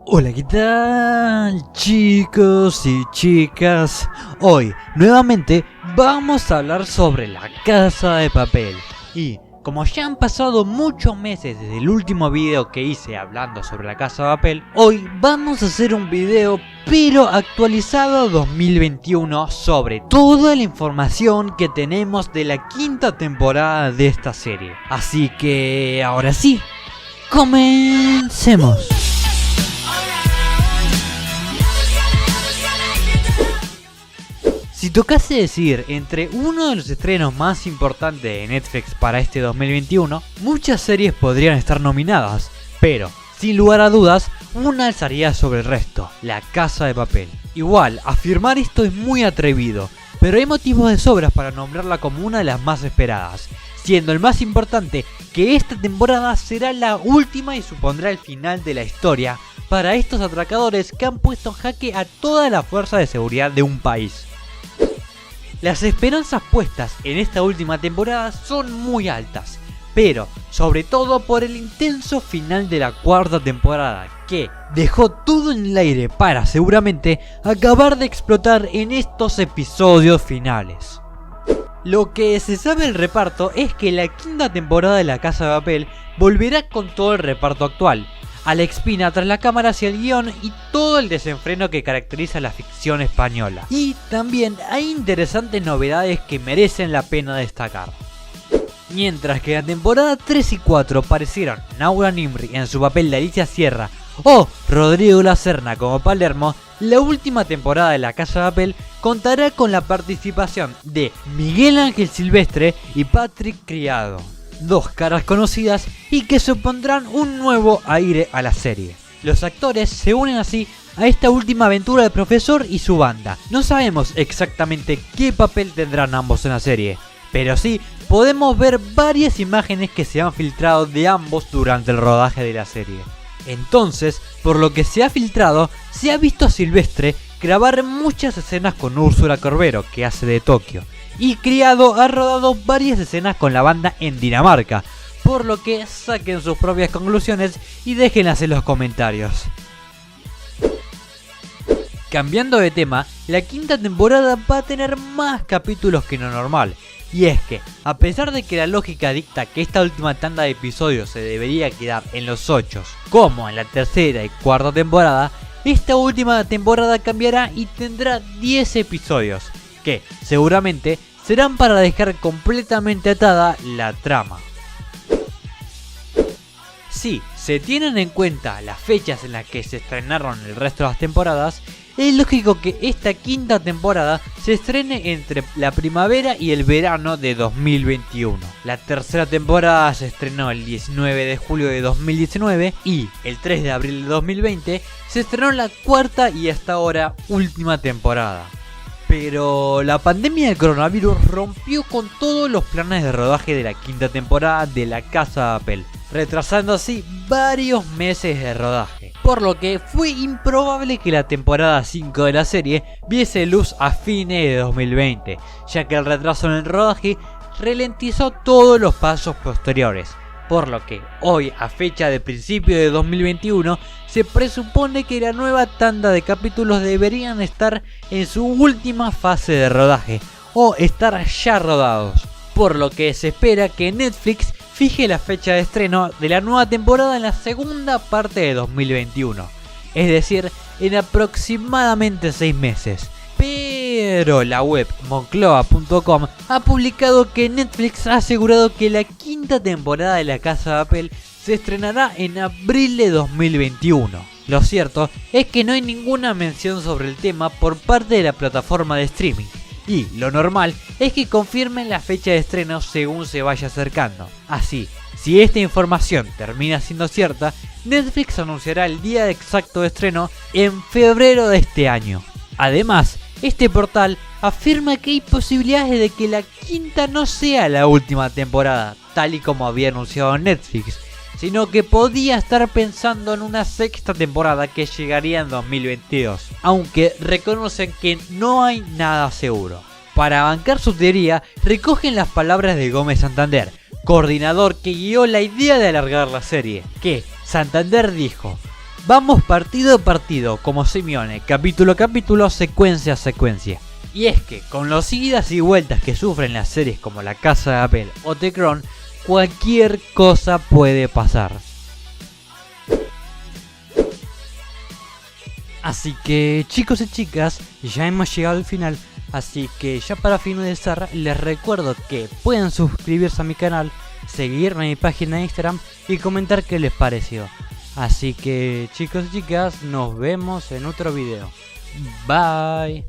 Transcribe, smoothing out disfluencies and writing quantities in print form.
Hola, ¿qué tal, chicos y chicas? Hoy, nuevamente, vamos a hablar sobre La Casa de Papel. Y, como ya han pasado muchos meses desde el último video que hice hablando sobre La Casa de Papel, hoy vamos a hacer un video, pero actualizado 2021, sobre toda la información que tenemos de la quinta temporada de esta serie. Así que, ahora sí, comencemos. Si tocase decidir entre uno de los estrenos más importantes de Netflix para este 2021, muchas series podrían estar nominadas, pero, sin lugar a dudas, una alzaría sobre el resto: La Casa de Papel. Igual, afirmar esto es muy atrevido, pero hay motivos de sobras para nombrarla como una de las más esperadas, siendo el más importante que esta temporada será la última y supondrá el final de la historia para estos atracadores que han puesto en jaque a toda la fuerza de seguridad de un país. Las esperanzas puestas en esta última temporada son muy altas, pero sobre todo por el intenso final de la cuarta temporada, que dejó todo en el aire para seguramente acabar de explotar en estos episodios finales. Lo que se sabe del reparto es que la quinta temporada de La Casa de Papel volverá con todo el reparto actual, Alex Pina tras la cámara hacia el guión y todo el desenfreno que caracteriza la ficción española. Y también hay interesantes novedades que merecen la pena destacar. Mientras que en la temporada 3 y 4 aparecieron Nahua Nimri en su papel de Alicia Sierra o Rodrigo La Serna como Palermo, la última temporada de La Casa de Papel contará con la participación de Miguel Ángel Silvestre y Patrick Criado, dos caras conocidas y que supondrán un nuevo aire a la serie. Los actores se unen así a esta última aventura del profesor y su banda. No sabemos exactamente qué papel tendrán ambos en la serie, pero sí podemos ver varias imágenes que se han filtrado de ambos durante el rodaje de la serie. Entonces, por lo que se ha filtrado, se ha visto a Silvestre grabar muchas escenas con Úrsula Corbero, que hace de Tokio, y Criado ha rodado varias escenas con la banda en Dinamarca, por lo que saquen sus propias conclusiones y déjenlas en los comentarios. Cambiando de tema, la quinta temporada va a tener más capítulos que lo normal, y es que, a pesar de que la lógica dicta que esta última tanda de episodios se debería quedar en los 8, como en la tercera y cuarta temporada, esta última temporada cambiará y tendrá 10 episodios, que seguramente serán para dejar completamente atada la trama. Si se tienen en cuenta las fechas en las que se estrenaron el resto de las temporadas, es lógico que esta quinta temporada se estrene entre la primavera y el verano de 2021. La tercera temporada se estrenó el 19 de julio de 2019 y el 3 de abril de 2020 se estrenó la cuarta y hasta ahora última temporada. Pero la pandemia del coronavirus rompió con todos los planes de rodaje de la quinta temporada de La Casa de Papel, retrasando así varios meses de rodaje, por lo que fue improbable que la temporada 5 de la serie viese luz a fines de 2020, ya que el retraso en el rodaje ralentizó todos los pasos posteriores, por lo que hoy, a fecha de principio de 2021, se presupone que la nueva tanda de capítulos deberían estar en su última fase de rodaje o estar ya rodados, por lo que se espera que Netflix fije la fecha de estreno de la nueva temporada en la segunda parte de 2021, es decir, en aproximadamente 6 meses. Pero la web Moncloa.com ha publicado que Netflix ha asegurado que la quinta temporada de La Casa de Papel se estrenará en abril de 2021. Lo cierto es que no hay ninguna mención sobre el tema por parte de la plataforma de streaming, y lo normal es que confirmen la fecha de estreno según se vaya acercando. Así, si esta información termina siendo cierta, Netflix anunciará el día exacto de estreno en febrero de este año. Además, este portal afirma que hay posibilidades de que la quinta no sea la última temporada, tal y como había anunciado Netflix, sino que podía estar pensando en una sexta temporada que llegaría en 2022, aunque reconocen que no hay nada seguro. Para bancar su teoría, recogen las palabras de Gómez Santander, coordinador que guió la idea de alargar la serie, que Santander dijo: Vamos partido a partido, como Simeone, capítulo a capítulo, secuencia a secuencia. Y es que, con los idas y vueltas que sufren las series como La Casa de Papel o The Crown, cualquier cosa puede pasar. Así que, chicos y chicas, ya hemos llegado al final. Así que ya para finalizar, les recuerdo que pueden suscribirse a mi canal, seguirme en mi página de Instagram y comentar qué les pareció. Así que, chicos y chicas, nos vemos en otro video. Bye.